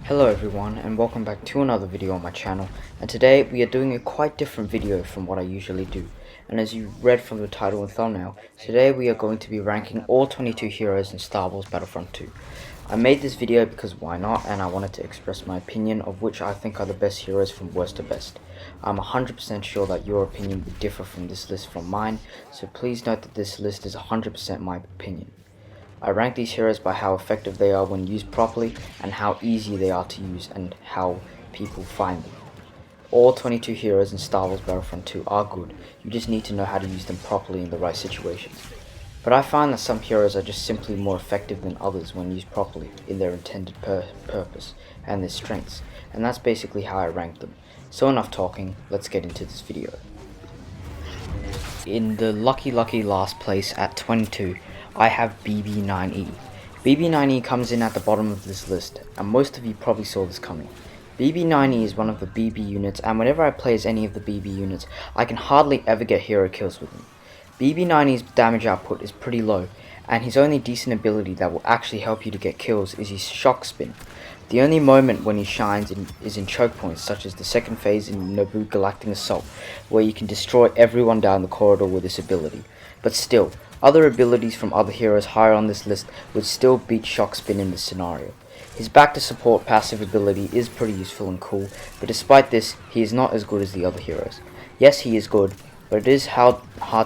Hello everyone, and welcome back to another video on my channel, and today we are doing a quite different video from what I usually do. And as you read from the title and thumbnail, today we are going to be ranking all 22 heroes in Star Wars Battlefront 2. I made this video because why not, and I wanted to express my opinion of which I think are the best heroes from worst to best. I'm 100% sure that your opinion would differ from this list from mine, so please note that this list is 100% my opinion. I rank these heroes by how effective they are when used properly, and how easy they are to use, and how people find them. All 22 heroes in Star Wars Battlefront 2 are good, you just need to know how to use them properly in the right situations. But I find that some heroes are just simply more effective than others when used properly in their intended purpose and their strengths, and that's basically how I rank them. So enough talking, let's get into this video. In the lucky last place at 22, I have BB9E. BB9E comes in at the bottom of this list, and most of you probably saw this coming. BB9E is one of the BB units, and whenever I play as any of the BB units, I can hardly ever get hero kills with him. BB9E's damage output is pretty low, and his only decent ability that will actually help you to get kills is his shock spin. The only moment when he shines is in choke points, such as the second phase in Naboo Galactic Assault, where you can destroy everyone down the corridor with this ability. But still, other abilities from other heroes higher on this list would still beat shock spin in this scenario. His back to support passive ability is pretty useful and cool, but despite this, he is not as good as the other heroes. Yes, he is good, but it is hard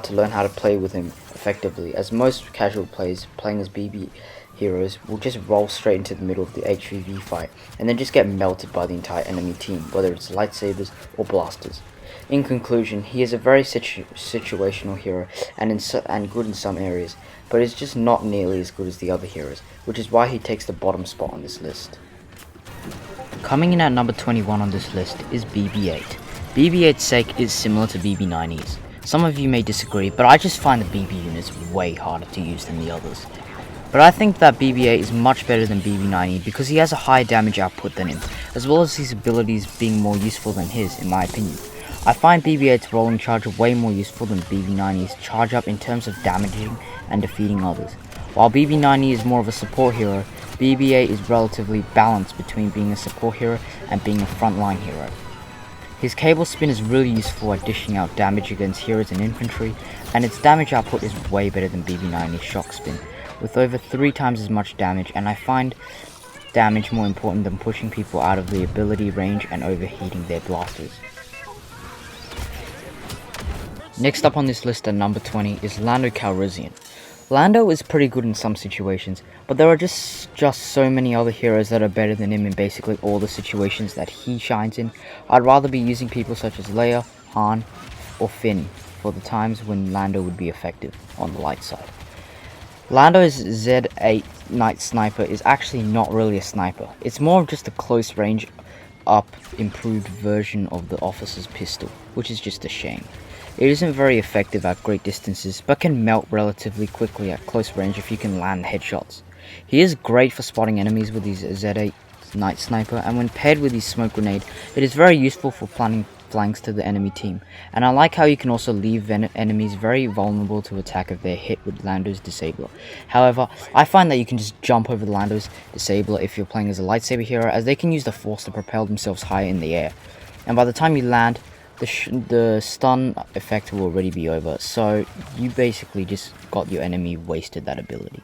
to learn how to play with him effectively, as most casual players playing as BB heroes will just roll straight into the middle of the HVV fight, and then just get melted by the entire enemy team, whether it's lightsabers or blasters. In conclusion, he is a very situational hero and good in some areas, but is just not nearly as good as the other heroes, which is why he takes the bottom spot on this list. Coming in at number 21 on this list is BB-8. BB-8's sake is similar to BB-9E's. Some of you may disagree, but I just find the BB units way harder to use than the others. But I think that BB-8 is much better than BB-9E because he has a higher damage output than him, as well as his abilities being more useful than his, in my opinion. I find BB-8's rolling charge way more useful than BB-9E's charge up in terms of damaging and defeating others. While BB-9E is more of a support hero, BB-8 is relatively balanced between being a support hero and being a frontline hero. His cable spin is really useful at dishing out damage against heroes and infantry, and its damage output is way better than BB-9E's shock spin, with over 3 times as much damage, and I find damage more important than pushing people out of the ability range and overheating their blasters. Next up on this list at number 20 is Lando Calrissian. Lando is pretty good in some situations, but there are just so many other heroes that are better than him in basically all the situations that he shines in. I'd rather be using people such as Leia, Han, or Finn for the times when Lando would be effective on the light side. Lando's Z8 Night Sniper is actually not really a sniper. It's more of just a close range up improved version of the officer's pistol, which is just a shame. It isn't very effective at great distances, but can melt relatively quickly at close range if you can land headshots. He is great for spotting enemies with his Z8 Night Sniper, and when paired with his smoke grenade, it is very useful for planting flanks to the enemy team. And I like how you can also leave enemies very vulnerable to attack if they're hit with Lando's Disabler. However, I find that you can just jump over the Lando's Disabler if you're playing as a lightsaber hero, as they can use the force to propel themselves higher in the air. And by the time you land, the stun effect will already be over, so you basically just got your enemy wasted that ability.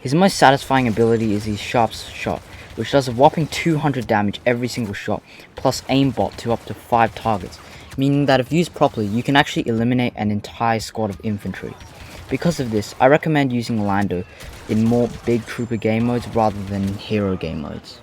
His most satisfying ability is his sharp shot, which does a whopping 200 damage every single shot, plus aimbot to up to 5 targets, meaning that if used properly, you can actually eliminate an entire squad of infantry. Because of this, I recommend using Lando in more big trooper game modes rather than hero game modes.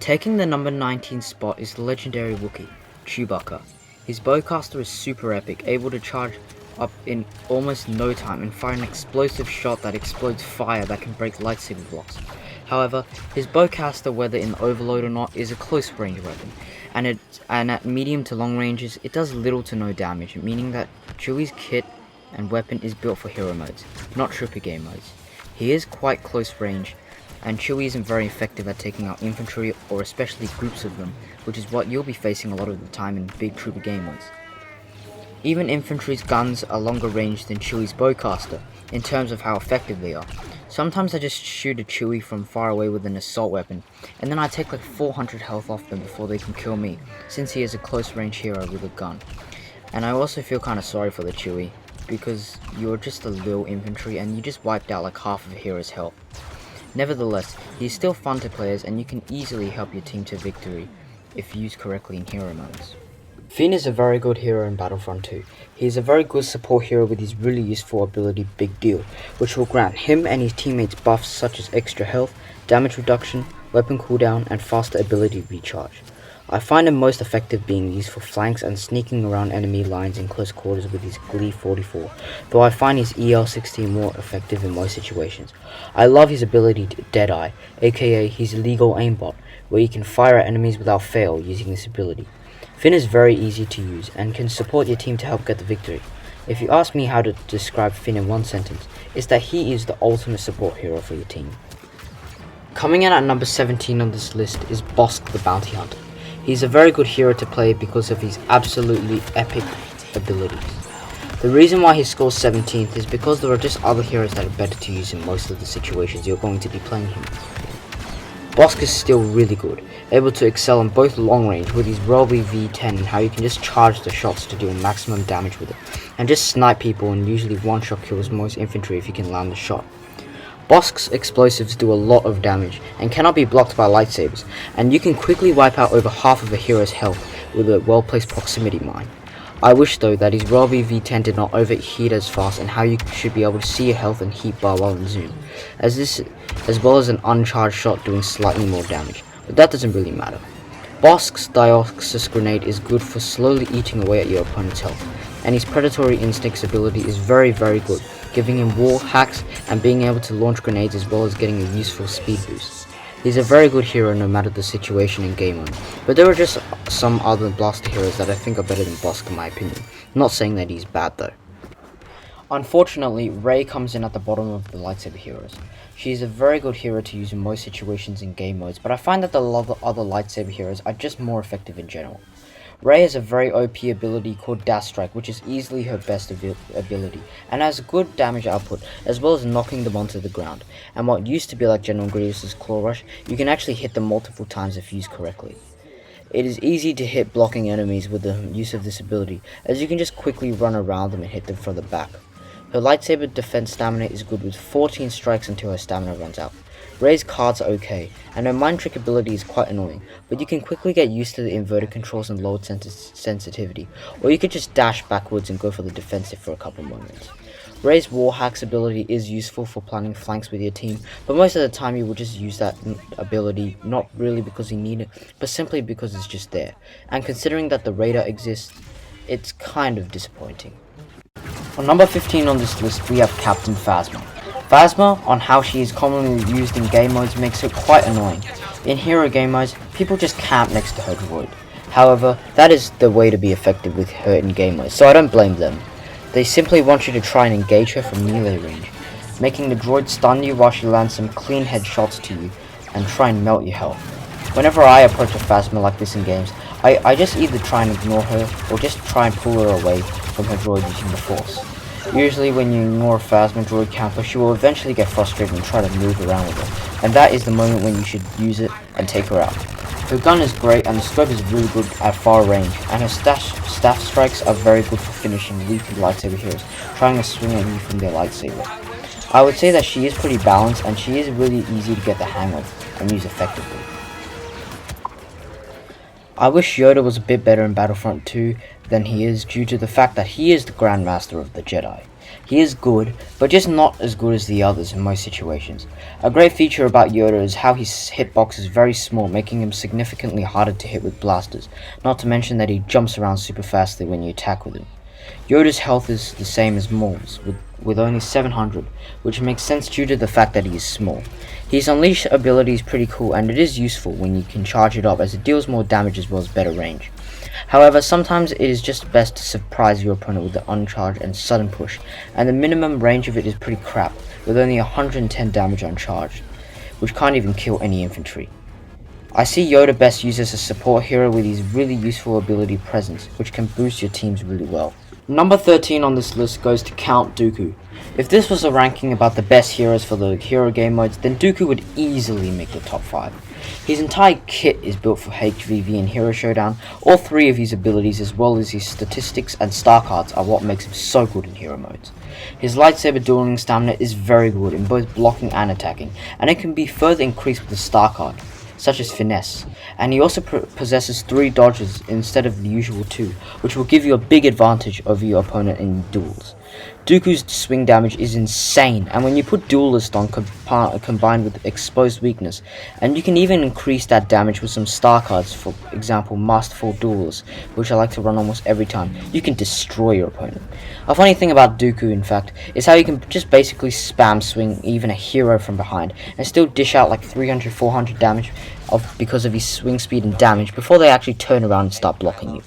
Taking the number 19 spot is the legendary Wookie Chewbacca. His bowcaster is super epic, able to charge up in almost no time and fire an explosive shot that explodes fire that can break lightsaber blocks. However, his bowcaster, whether in overload or not, is a close range weapon, and at medium to long ranges it does little to no damage, meaning that Chewie's kit and weapon is built for hero modes, not trooper game modes. He is quite close range, and Chewie isn't very effective at taking out infantry, or especially groups of them, which is what you'll be facing a lot of the time in big trooper game modes. Even infantry's guns are longer range than Chewie's bowcaster, in terms of how effective they are. Sometimes I just shoot a Chewie from far away with an assault weapon, and then I take like 400 health off them before they can kill me, since he is a close range hero with a gun. And I also feel kinda sorry for the Chewie, because you're just a little infantry and you just wiped out like half of a hero's health. Nevertheless, he's still fun to play as, and you can easily help your team to victory if used correctly in hero modes. Finn is a very good hero in Battlefront 2. He is a very good support hero with his really useful ability Big Deal, which will grant him and his teammates buffs such as extra health, damage reduction, weapon cooldown, and faster ability recharge. I find him most effective being used for flanks and sneaking around enemy lines in close quarters with his Glee 44, though I find his EL-16 more effective in most situations. I love his ability to Deadeye, aka his legal aimbot, where you can fire at enemies without fail using this ability. Finn is very easy to use and can support your team to help get the victory. If you ask me how to describe Finn in one sentence, it's that he is the ultimate support hero for your team. Coming in at number 17 on this list is Bossk the Bounty Hunter. He's a very good hero to play because of his absolutely epic abilities. The reason why he scores 17th is because there are just other heroes that are better to use in most of the situations you're going to be playing him. Bossk is still really good, able to excel in both long range with his Relby V10 and how you can just charge the shots to deal maximum damage with it, and just snipe people and usually one-shot kills most infantry if you can land the shot. Bossk's explosives do a lot of damage and cannot be blocked by lightsabers, and you can quickly wipe out over half of a hero's health with a well-placed proximity mine. I wish though that his Relby V10 did not overheat as fast and how you should be able to see your health and heat bar while in zoom, as well as an uncharged shot doing slightly more damage, but that doesn't really matter. Bossk's Dioxis Grenade is good for slowly eating away at your opponent's health, and his Predatory Instincts ability is very good, giving him wall hacks and being able to launch grenades as well as getting a useful speed boost. He's a very good hero no matter the situation in game mode, but there are just some other blaster heroes that I think are better than Bossk in my opinion. I'm not saying that he's bad though. Unfortunately, Rey comes in at the bottom of the lightsaber heroes. She is a very good hero to use in most situations in game modes, but I find that the other lightsaber heroes are just more effective in general. Rey has a very OP ability called Dash Strike, which is easily her best ability, and has good damage output, as well as knocking them onto the ground. And what used to be like General Grievous' Claw Rush, you can actually hit them multiple times if used correctly. It is easy to hit blocking enemies with the use of this ability, as you can just quickly run around them and hit them from the back. Her lightsaber defense stamina is good with 14 strikes until her stamina runs out. Rey's cards are okay, and her mind trick ability is quite annoying, but you can quickly get used to the inverted controls and lowered sensitivity, or you could just dash backwards and go for the defensive for a couple moments. Rey's War Hacks ability is useful for planning flanks with your team, but most of the time you will just use that ability, not really because you need it, but simply because it's just there, and considering that the radar exists, it's kind of disappointing. On number 15 on this list we have Captain Phasma. Phasma, on how she is commonly used in game modes, makes her quite annoying. In hero game modes, people just camp next to her droid. However, that is the way to be effective with her in game modes, so I don't blame them. They simply want you to try and engage her from melee range, making the droid stun you while she lands some clean headshots to you and try and melt your health. Whenever I approach a Phasma like this in games, I just either try and ignore her or just try and pull her away from her droid using the Force. Usually when you ignore a Phasma droid camper, she will eventually get frustrated and try to move around with her, and that is the moment when you should use it and take her out. Her gun is great and the scope is really good at far range, and her staff strikes are very good for finishing weakened lightsaber heroes trying to swing at you from their lightsaber. I would say that she is pretty balanced and she is really easy to get the hang of and use effectively. I wish Yoda was a bit better in Battlefront 2 than he is due to the fact that he is the Grandmaster of the Jedi. He is good, but just not as good as the others in most situations. A great feature about Yoda is how his hitbox is very small, making him significantly harder to hit with blasters, not to mention that he jumps around super fastly when you attack with him. Yoda's health is the same as Maul's, with only 700, which makes sense due to the fact that he is small. His Unleash ability is pretty cool, and it is useful when you can charge it up as it deals more damage as well as better range. However, sometimes it is just best to surprise your opponent with the uncharged and sudden push, and the minimum range of it is pretty crap, with only 110 damage uncharged, which can't even kill any infantry. I see Yoda best used as a support hero with his really useful ability Presence, which can boost your teams really well. Number 13 on this list goes to Count Dooku. If this was a ranking about the best heroes for the hero game modes, then Dooku would easily make the top 5. His entire kit is built for HVV and Hero Showdown. All 3 of his abilities as well as his statistics and star cards are what makes him so good in hero modes. His lightsaber dueling stamina is very good in both blocking and attacking, and it can be further increased with a star card, such as Finesse, and he also possesses 3 dodges instead of the usual 2, which will give you a big advantage over your opponent in duels. Dooku's swing damage is insane, and when you put Duelist on combined with Exposed Weakness, and you can even increase that damage with some star cards, for example Masterful Duelist, which I like to run almost every time, you can destroy your opponent. A funny thing about Dooku, in fact, is how you can just basically spam swing even a hero from behind, and still dish out like 300-400 damage because of his swing speed and damage before they actually turn around and start blocking you.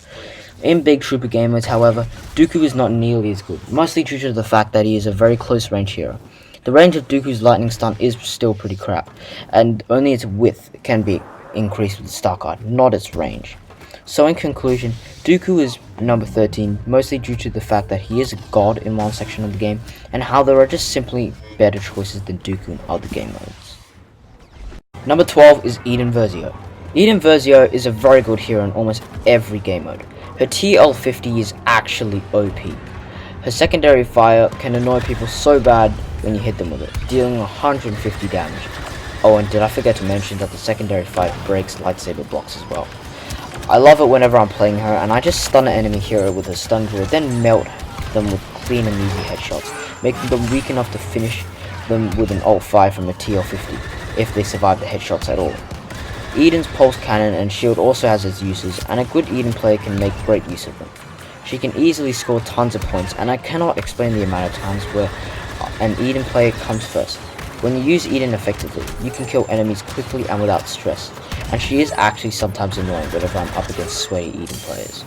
In big trooper game modes, however, Dooku is not nearly as good, mostly due to the fact that he is a very close range hero. The range of Dooku's lightning stun is still pretty crap, and only its width can be increased with the star card, not its range. So in conclusion, Dooku is number 13, mostly due to the fact that he is a god in one section of the game, and how there are just simply better choices than Dooku in other game modes. Number 12 is Eden Verzio. Eden Verzio is a very good hero in almost every game mode. Her TL50 is actually OP. Her secondary fire can annoy people so bad when you hit them with it, dealing 150 damage. Oh, and did I forget to mention that the secondary fire breaks lightsaber blocks as well. I love it whenever I'm playing her, and I just stun an enemy hero with a stun drill, then melt them with clean and easy headshots, making them weak enough to finish them with an ult 5 from a TL50, if they survive the headshots at all. Eden's pulse cannon and shield also has its uses, and a good Eden player can make great use of them. She can easily score tons of points, and I cannot explain the amount of times where an Eden player comes first. When you use Eden effectively, you can kill enemies quickly and without stress, and she is actually sometimes annoying whenever I'm up against sweaty Eden players.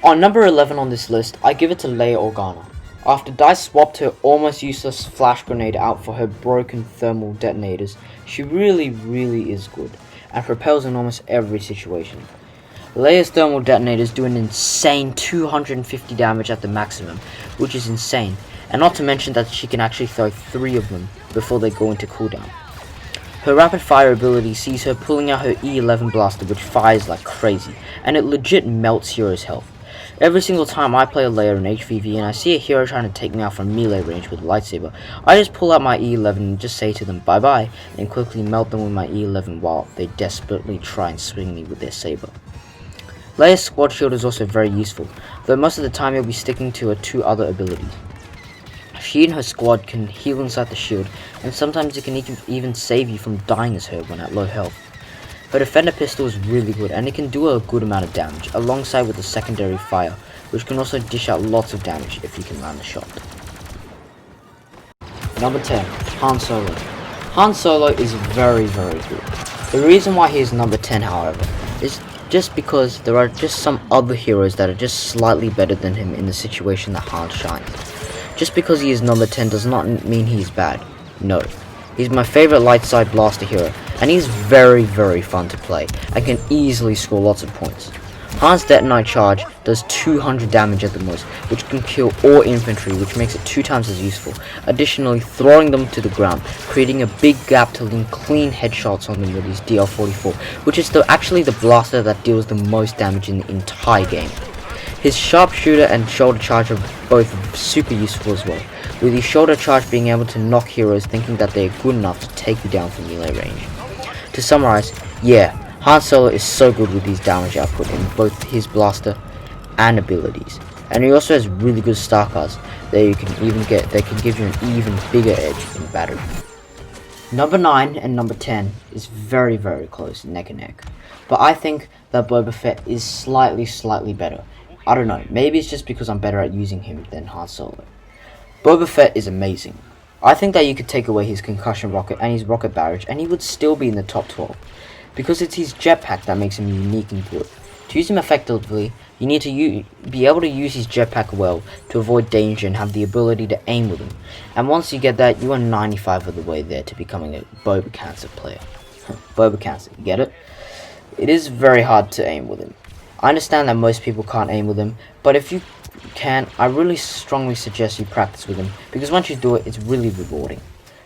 On number 11 on this list, I give it to Leia Organa. After DICE swapped her almost useless flash grenade out for her broken thermal detonators, she really is good, and propels in almost every situation. Leia's thermal detonators do an insane 250 damage at the maximum, which is insane, and not to mention that she can actually throw 3 of them before they go into cooldown. Her rapid fire ability sees her pulling out her E11 blaster, which fires like crazy, and it legit melts heroes' health. Every single time I play a Leia in HVV and I see a hero trying to take me out from melee range with a lightsaber, I just pull out my E11 and just say to them bye bye, and quickly melt them with my E11 while they desperately try and swing me with their saber. Leia's squad shield is also very useful, though most of the time you'll be sticking to her 2 other abilities. She and her squad can heal inside the shield, and sometimes it can even save you from dying as her when at low health. Her defender pistol is really good, and it can do a good amount of damage, alongside with the secondary fire, which can also dish out lots of damage if you can land the shot. Number 10, Han Solo. Han Solo is very good. The reason why he is number 10, however, is just because there are just some other heroes that are just slightly better than him in the situation that Han shines. Just because he is number 10 does not mean he is bad. No. He's my favorite light side blaster hero, and he's very fun to play, and can easily score lots of points. Han's Detonite Charge does 200 damage at the most, which can kill all infantry, which makes it 2 times as useful, additionally throwing them to the ground, creating a big gap to lean clean headshots on them with his DL44, which is actually the blaster that deals the most damage in the entire game. His sharpshooter and shoulder charge are both super useful as well, with his shoulder charge being able to knock heroes thinking that they are good enough to take you down from melee range. To summarize, yeah, Han Solo is so good with his damage output in both his blaster and abilities, and he also has really good star cards that you can give you an even bigger edge in battle. Number 9 and number 10 is very close, neck and neck, but I think that Boba Fett is slightly better. I don't know, maybe it's just because I'm better at using him than Han Solo. Boba Fett is amazing. I think that you could take away his concussion rocket and his rocket barrage and he would still be in the top 12. Because it's his jetpack that makes him unique and good. To use him effectively, you need to be able to use his jetpack well to avoid danger and have the ability to aim with him. And once you get that, you are 95 of the way there to becoming a Boba Cancer player. Boba Cancer, you get it? It is very hard to aim with him. I understand that most people can't aim with him, but if you can, I really strongly suggest you practice with him, because once you do it, it's really rewarding.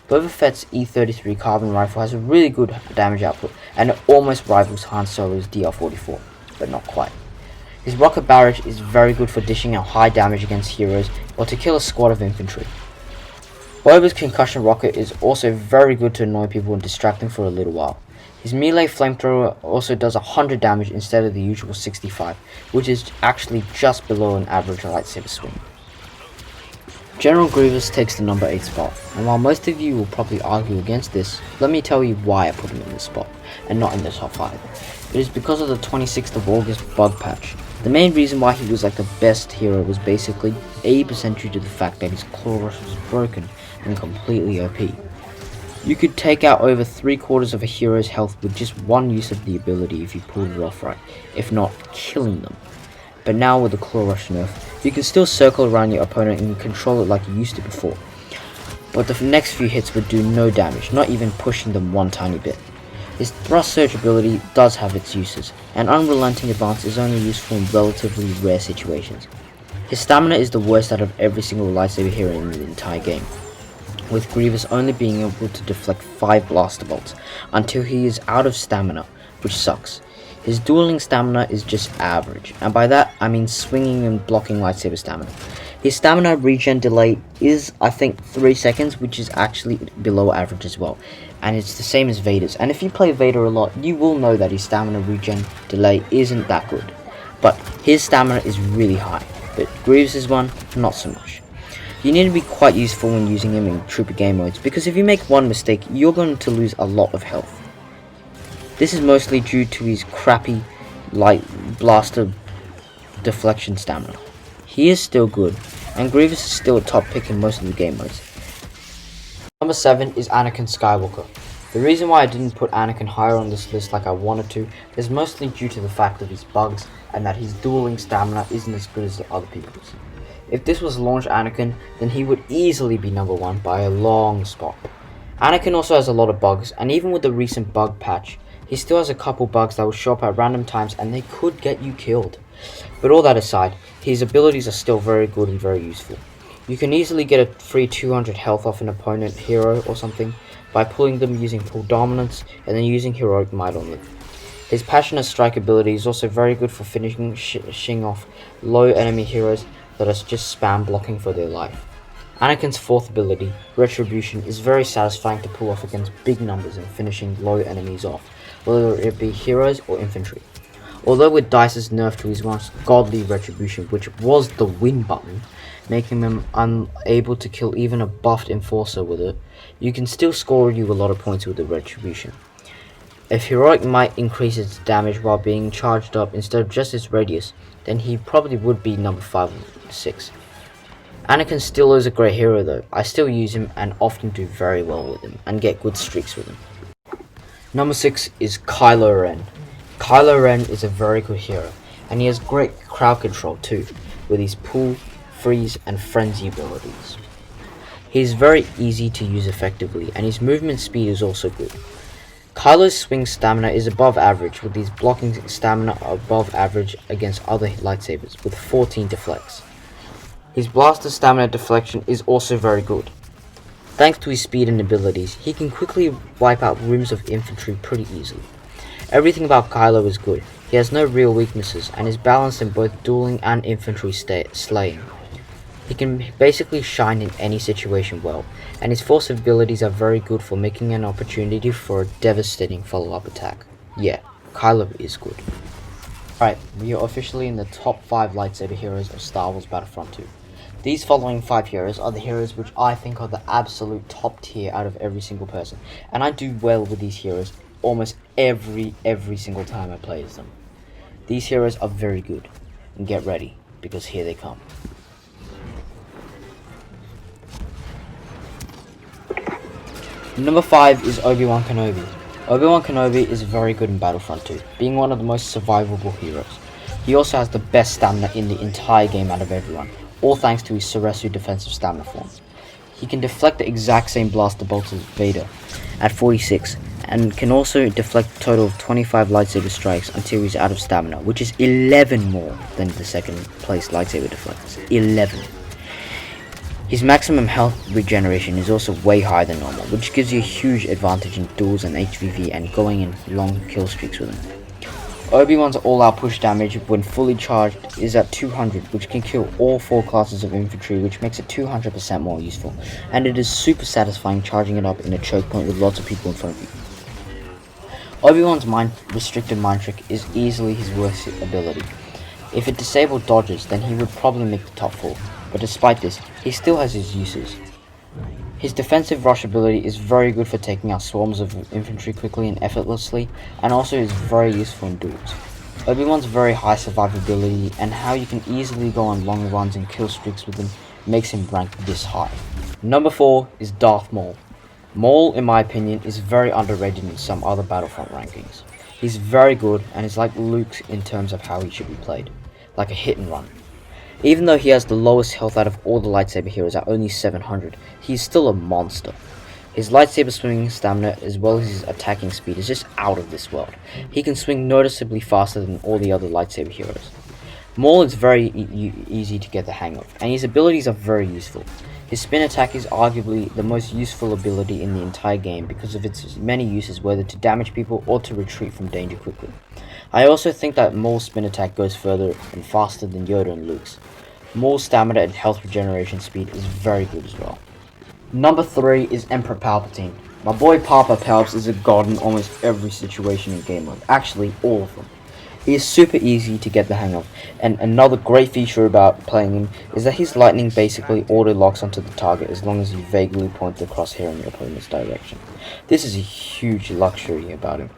Boba Fett's E-33 carbon rifle has a really good damage output, and it almost rivals Han Solo's DR-44, but not quite. His rocket barrage is very good for dishing out high damage against heroes, or to kill a squad of infantry. Boba's concussion rocket is also very good to annoy people and distract them for a little while. His melee flamethrower also does 100 damage instead of the usual 65, which is actually just below an average lightsaber swing. General Grievous takes the number 8 spot, and while most of you will probably argue against this, let me tell you why I put him in this spot, and not in the top 5. It is because of the 26th of August bug patch. The main reason why he was like the best hero was basically 80% due to the fact that his claw rush was broken and completely OP. You could take out over 3/4 of a hero's health with just one use of the ability if you pulled it off right, if not killing them. But now with the claw rush nerf, you can still circle around your opponent and control it like you used to before. But the next few hits would do no damage, not even pushing them one tiny bit. His thrust surge ability does have its uses, and unrelenting advance is only useful in relatively rare situations. His stamina is the worst out of every single lightsaber hero in the entire game, with Grievous only being able to deflect 5 blaster bolts until he is out of stamina, which sucks. His dueling stamina is just average, and by that I mean swinging and blocking lightsaber stamina. His stamina regen delay is, I think, 3 seconds, which is actually below average as well, and it's the same as Vader's. And if you play Vader a lot, you will know that his stamina regen delay isn't that good, but his stamina is really high, but Grievous' one, not so much. You need to be quite useful when using him in trooper game modes, because if you make one mistake, you're going to lose a lot of health. This is mostly due to his crappy light blaster deflection stamina. He is still good, and Grievous is still a top pick in most of the game modes. Number 7 is Anakin Skywalker. The reason why I didn't put Anakin higher on this list like I wanted to is mostly due to the fact of his bugs and that his dueling stamina isn't as good as the other people's. If this was launch Anakin, then he would easily be number 1 by a long spot. Anakin also has a lot of bugs, and even with the recent bug patch, he still has a couple bugs that will show up at random times and they could get you killed. But all that aside, his abilities are still very good and very useful. You can easily get a free 200 health off an opponent hero or something by pulling them using full dominance and then using heroic might on them. His passionate strike ability is also very good for finishing off low enemy heroes that are just spam blocking for their life. Anakin's 4th ability, Retribution, is very satisfying to pull off against big numbers and finishing low enemies off, whether it be heroes or infantry. Although with Dice's nerf to his once godly Retribution, which was the win button, making him unable to kill even a buffed enforcer with it, you can still score you a lot of points with the Retribution. If heroic might increases its damage while being charged up instead of just its radius, then he probably would be number 5 or 6. Anakin still is a great hero though. I still use him and often do very well with him and get good streaks with him. Number 6 is Kylo Ren. Kylo Ren is a very good hero, and he has great crowd control too, with his pull, freeze and frenzy abilities. He is very easy to use effectively, and his movement speed is also good. Kylo's swing stamina is above average, with his blocking stamina above average against other lightsabers, with 14 deflects. His blaster stamina deflection is also very good. Thanks to his speed and abilities, he can quickly wipe out rooms of infantry pretty easily. Everything about Kylo is good. He has no real weaknesses and is balanced in both dueling and infantry slaying. He can basically shine in any situation well, and his force abilities are very good for making an opportunity for a devastating follow-up attack. Yeah, Kylo is good. Alright, we are officially in the top 5 lightsaber heroes of Star Wars Battlefront 2. These following 5 heroes are the heroes which I think are the absolute top tier out of every single person, and I do well with these heroes almost every single time I play as them. These heroes are very good, and get ready, because here they come. Number 5 is Obi-Wan Kenobi. Obi-Wan Kenobi is very good in Battlefront 2, being one of the most survivable heroes. He also has the best stamina in the entire game out of everyone, all thanks to his Ceresu defensive stamina form. He can deflect the exact same blaster bolts as Vader at 46, and can also deflect a total of 25 lightsaber strikes until he's out of stamina, which is 11 more than the second place lightsaber deflectors. 11. His maximum health regeneration is also way higher than normal, which gives you a huge advantage in duels and HVV and going in long kill streaks with him. Obi-Wan's all-out push damage when fully charged is at 200, which can kill all 4 classes of infantry, which makes it 200% more useful, and it is super satisfying charging it up in a choke point with lots of people in front of you. Obi-Wan's restricted mind trick is easily his worst ability. If it disabled dodges, then he would probably make the top 4, but despite this, he still has his uses. His defensive rush ability is very good for taking out swarms of infantry quickly and effortlessly, and also is very useful in duels. Obi-Wan's very high survivability and how you can easily go on long runs and kill streaks with him makes him ranked this high. Number 4 is Darth Maul. Maul, in my opinion, is very underrated in some other Battlefront rankings. He's very good and is like Luke in terms of how he should be played, like a hit and run. Even though he has the lowest health out of all the lightsaber heroes at only 700, he is still a monster. His lightsaber swinging stamina as well as his attacking speed is just out of this world. He can swing noticeably faster than all the other lightsaber heroes. Maul is very easy to get the hang of, and his abilities are very useful. His spin attack is arguably the most useful ability in the entire game because of its many uses, whether to damage people or to retreat from danger quickly. I also think that Maul's spin attack goes further and faster than Yoda and Luke's. Maul's stamina and health regeneration speed is very good as well. Number 3 is Emperor Palpatine. My boy Papa Palps is a god in almost every situation in game mode, actually all of them. He is super easy to get the hang of, and another great feature about playing him is that his lightning basically auto-locks onto the target as long as you vaguely point the crosshair in your opponent's direction. This is a huge luxury about him.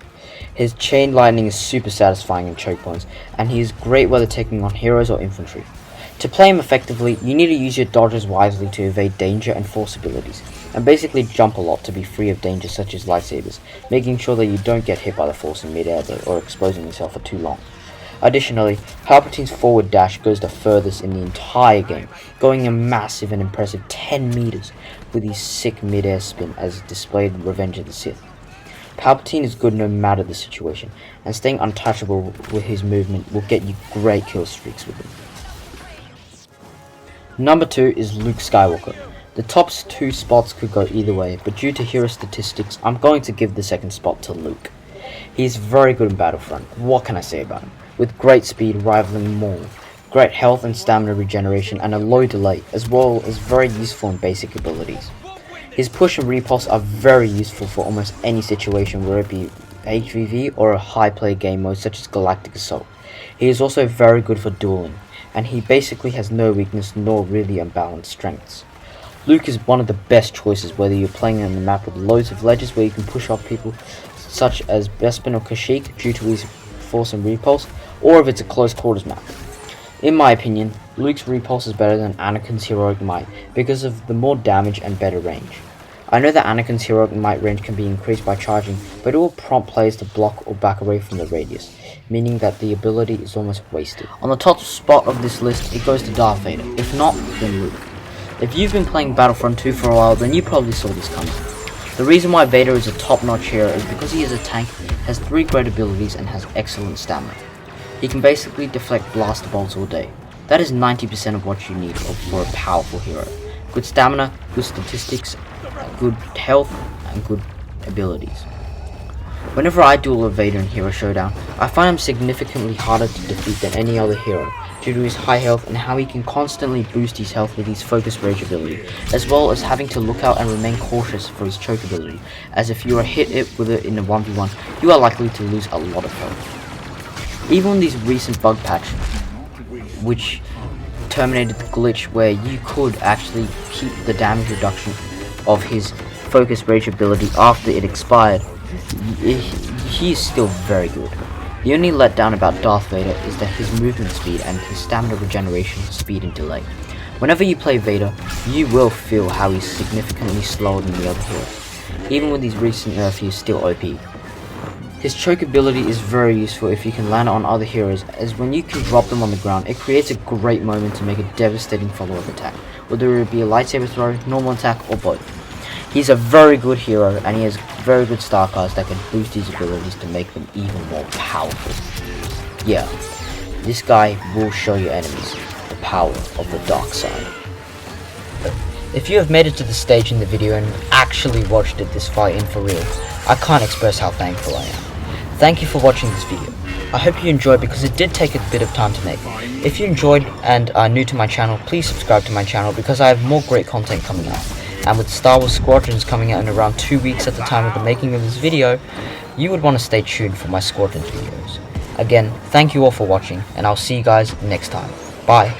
His chain lightning is super satisfying in choke points, and he is great whether taking on heroes or infantry. To play him effectively, you need to use your dodges wisely to evade danger and force abilities, and basically jump a lot to be free of danger such as lightsabers, making sure that you don't get hit by the force in mid-air or exposing yourself for too long. Additionally, Palpatine's forward dash goes the furthest in the entire game, going a massive and impressive 10 meters with his sick mid-air spin as displayed in Revenge of the Sith. Palpatine is good no matter the situation, and staying untouchable with his movement will get you great kill streaks with him. Number 2 is Luke Skywalker. The top 2 spots could go either way, but due to hero statistics, I'm going to give the second spot to Luke. He is very good in Battlefront, what can I say about him? With great speed rivaling Maul, great health and stamina regeneration and a low delay, as well as very useful in basic abilities. His push and repulse are very useful for almost any situation, whether it be HVV or a high play game mode such as Galactic Assault. He is also very good for dueling, and he basically has no weakness nor really unbalanced strengths. Luke is one of the best choices whether you're playing on a map with loads of ledges where you can push off people such as Bespin or Kashyyyk due to his force and repulse, or if it's a close quarters map. In my opinion, Luke's repulse is better than Anakin's heroic might because of the more damage and better range. I know that Anakin's heroic might range can be increased by charging, but it will prompt players to block or back away from the radius, meaning that the ability is almost wasted. On the top spot of this list, it goes to Darth Vader. If not, then Luke. If you've been playing Battlefront 2 for a while, then you probably saw this coming. The reason why Vader is a top-notch hero is because he is a tank, has 3 great abilities, and has excellent stamina. He can basically deflect blaster bolts all day. That is 90% of what you need for a powerful hero. Good stamina, good statistics, good health, and good abilities. Whenever I duel a Vader in Hero Showdown, I find him significantly harder to defeat than any other hero, due to his high health and how he can constantly boost his health with his Focus Rage ability, as well as having to look out and remain cautious for his choke ability, as if you are hit with it in a 1v1, you are likely to lose a lot of health. Even in these recent bug patch, which terminated the glitch where you could actually keep the damage reduction of his Focus Rage ability after it expired, he is still very good. The only letdown about Darth Vader is that his movement speed and his stamina regeneration speed and delay. Whenever you play Vader, you will feel how he's significantly slower than the other heroes. Even with these recent nerfs, he is still OP. His choke ability is very useful if you can land on other heroes, as when you can drop them on the ground, it creates a great moment to make a devastating follow-up attack, whether it be a lightsaber throw, normal attack, or both. He's a very good hero, and he has very good star cards that can boost his abilities to make them even more powerful. Yeah, this guy will show your enemies the power of the dark side. If you have made it to this stage in the video and actually watched it this far in for real, I can't express how thankful I am. Thank you for watching this video. I hope you enjoyed because it did take a bit of time to make. If you enjoyed and are new to my channel, please subscribe to my channel because I have more great content coming up. And with Star Wars Squadrons coming out in around 2 weeks at the time of the making of this video, you would want to stay tuned for my Squadrons videos. Again, thank you all for watching, and I'll see you guys next time. Bye.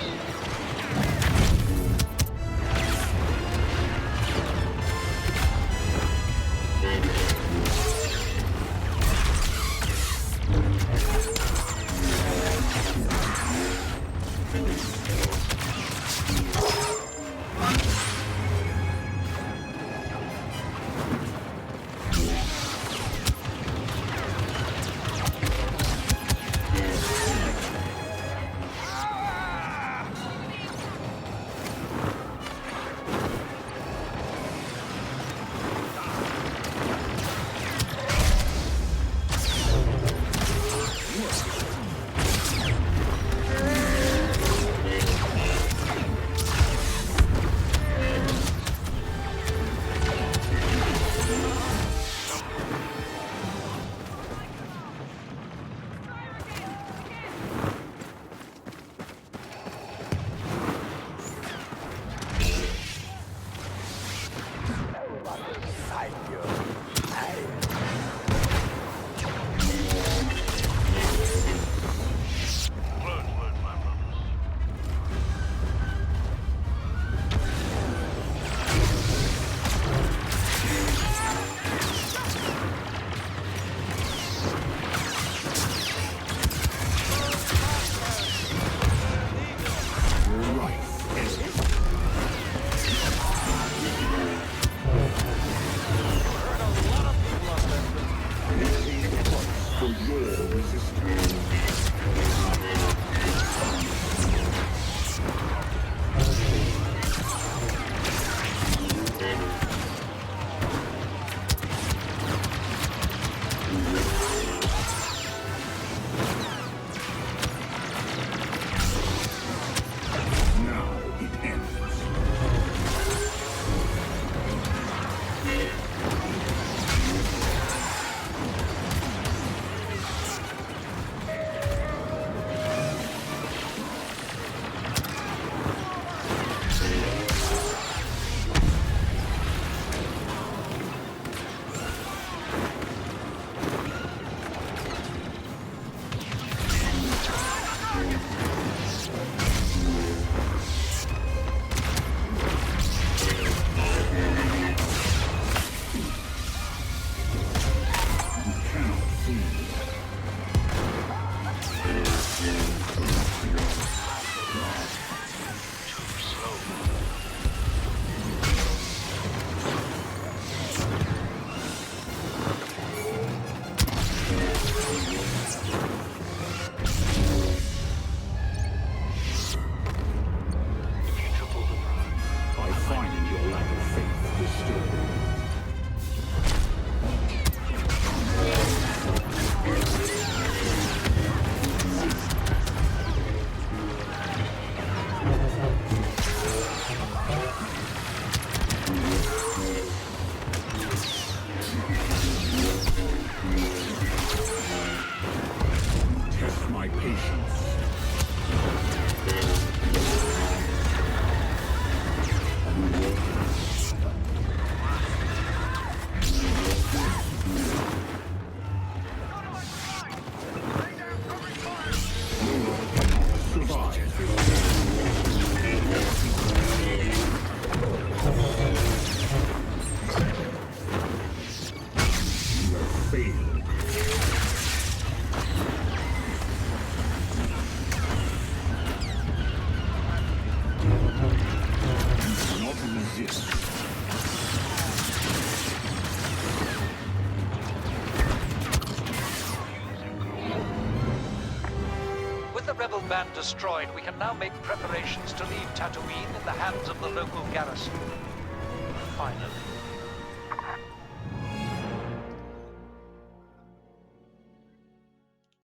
Rebel band destroyed, we can now make preparations to leave Tatooine in the hands of the local garrison. Finally.